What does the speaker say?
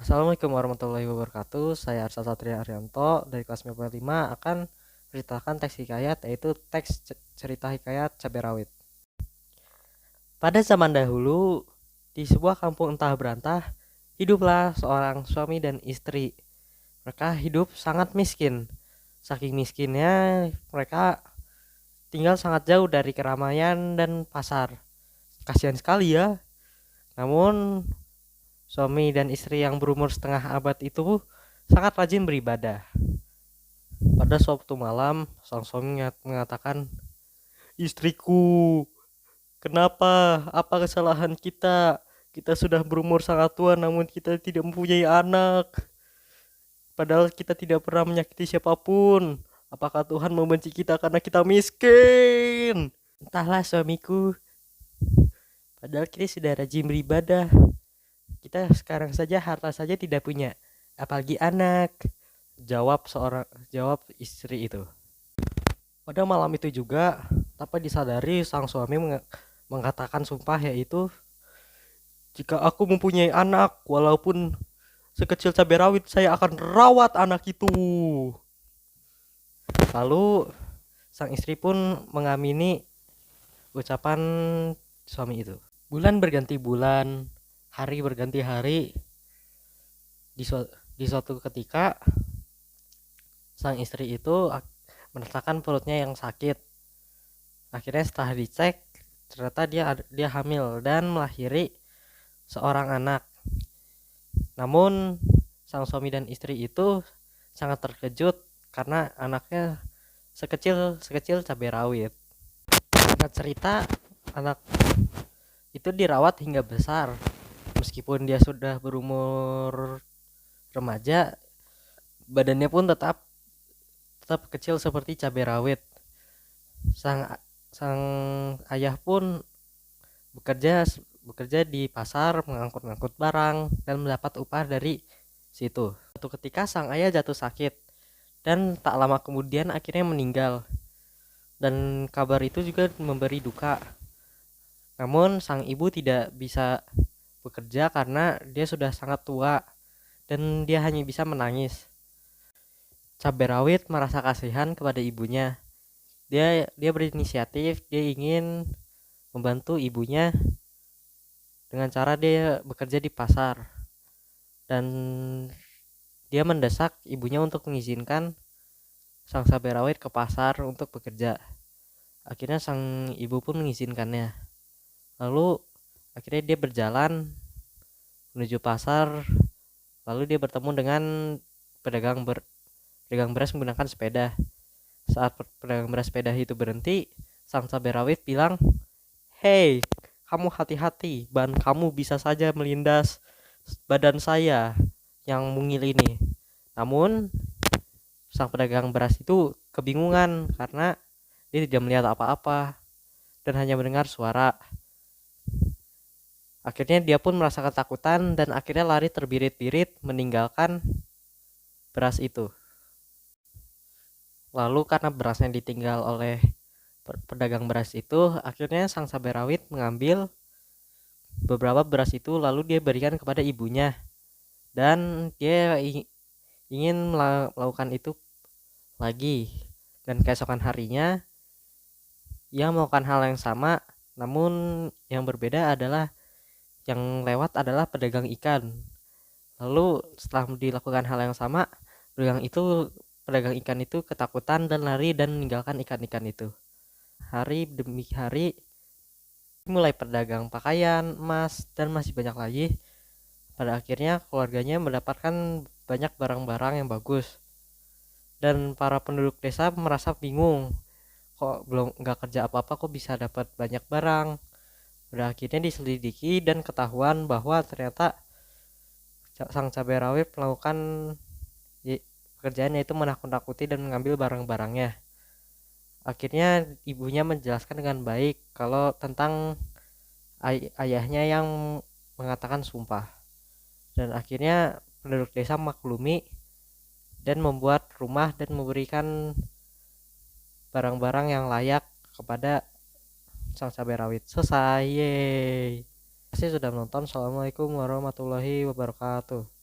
Assalamualaikum warahmatullahi wabarakatuh. Saya Arsa Satria Arianto dari kelas 95 akan ceritakan teks hikayat, yaitu teks cerita hikayat cabai rawit. Pada zaman dahulu, di sebuah kampung entah berantah, hiduplah seorang suami dan istri. Mereka hidup sangat miskin. Saking miskinnya, mereka tinggal sangat jauh dari keramaian dan pasar. Kasihan sekali ya. Namun, suami dan istri yang berumur setengah abad itu sangat rajin beribadah. Pada suatu malam, sang suami mengatakan, "Istriku, kenapa? Apa kesalahan kita? Kita sudah berumur sangat tua namun kita tidak mempunyai anak. Padahal kita tidak pernah menyakiti siapapun. Apakah Tuhan membenci kita karena kita miskin?" "Entahlah suamiku, padahal kita sudah rajin beribadah. Kita sekarang saja harta saja tidak punya, apalagi anak," jawab istri itu. Pada malam itu juga, tanpa disadari sang suami mengatakan sumpah, yaitu, "Jika aku mempunyai anak, walaupun sekecil cabai rawit, saya akan rawat anak itu." Lalu sang istri pun mengamini ucapan suami itu. Bulan berganti bulan, hari berganti hari. Di suatu ketika, sang istri itu merasakan perutnya yang sakit. Akhirnya setelah dicek, ternyata dia hamil dan melahiri seorang anak. Namun sang suami dan istri itu sangat terkejut karena anaknya sekecil cabai rawit. Singkat cerita, anak itu dirawat hingga besar. Meskipun dia sudah berumur remaja, badannya pun tetap kecil seperti cabai rawit. Sang ayah pun bekerja di pasar, mengangkut-ngangkut barang dan mendapat upah dari situ. Suatu ketika sang ayah jatuh sakit dan tak lama kemudian akhirnya meninggal. Dan kabar itu juga memberi duka. Namun sang ibu tidak bisa bekerja karena dia sudah sangat tua dan dia hanya bisa menangis. Cabai rawit merasa kasihan kepada ibunya. Dia berinisiatif, dia ingin membantu ibunya dengan cara dia bekerja di pasar, dan dia mendesak ibunya untuk mengizinkan sang cabai rawit ke pasar untuk bekerja. Akhirnya sang ibu pun mengizinkannya. Lalu akhirnya dia berjalan menuju pasar. Lalu dia bertemu dengan pedagang beras menggunakan sepeda. Saat pedagang beras sepeda itu berhenti, sang cabai rawit bilang, "Hei, kamu hati-hati, ban kamu bisa saja melindas badan saya yang mungil ini." Namun sang pedagang beras itu kebingungan karena dia tidak melihat apa-apa dan hanya mendengar suara. Akhirnya dia pun merasa ketakutan dan akhirnya lari terbirit-birit meninggalkan beras itu. Lalu karena berasnya ditinggal oleh pedagang beras itu, akhirnya sang cabai rawit mengambil beberapa beras itu lalu dia berikan kepada ibunya, dan dia ingin melakukan itu lagi. Dan keesokan harinya ia melakukan hal yang sama, namun yang berbeda adalah yang lewat adalah pedagang ikan. Lalu setelah dilakukan hal yang sama, pedagang ikan itu ketakutan dan lari dan meninggalkan ikan-ikan itu. Hari demi hari, mulai pedagang pakaian, emas, dan masih banyak lagi. Pada akhirnya keluarganya mendapatkan banyak barang-barang yang bagus. Dan para penduduk desa merasa bingung, kok belum nggak kerja apa-apa kok bisa dapat banyak barang. Pada akhirnya diselidiki dan ketahuan bahwa ternyata sang cabai rawit melakukan pekerjaan, yaitu menakut-nakuti dan mengambil barang-barangnya. Akhirnya ibunya menjelaskan dengan baik kalau tentang ayahnya yang mengatakan sumpah. Dan akhirnya penduduk desa maklumi dan membuat rumah dan memberikan barang-barang yang layak kepada sang cabai rawit. Selesai. Yeay. Terima kasih sudah menonton. Assalamualaikum warahmatullahi wabarakatuh.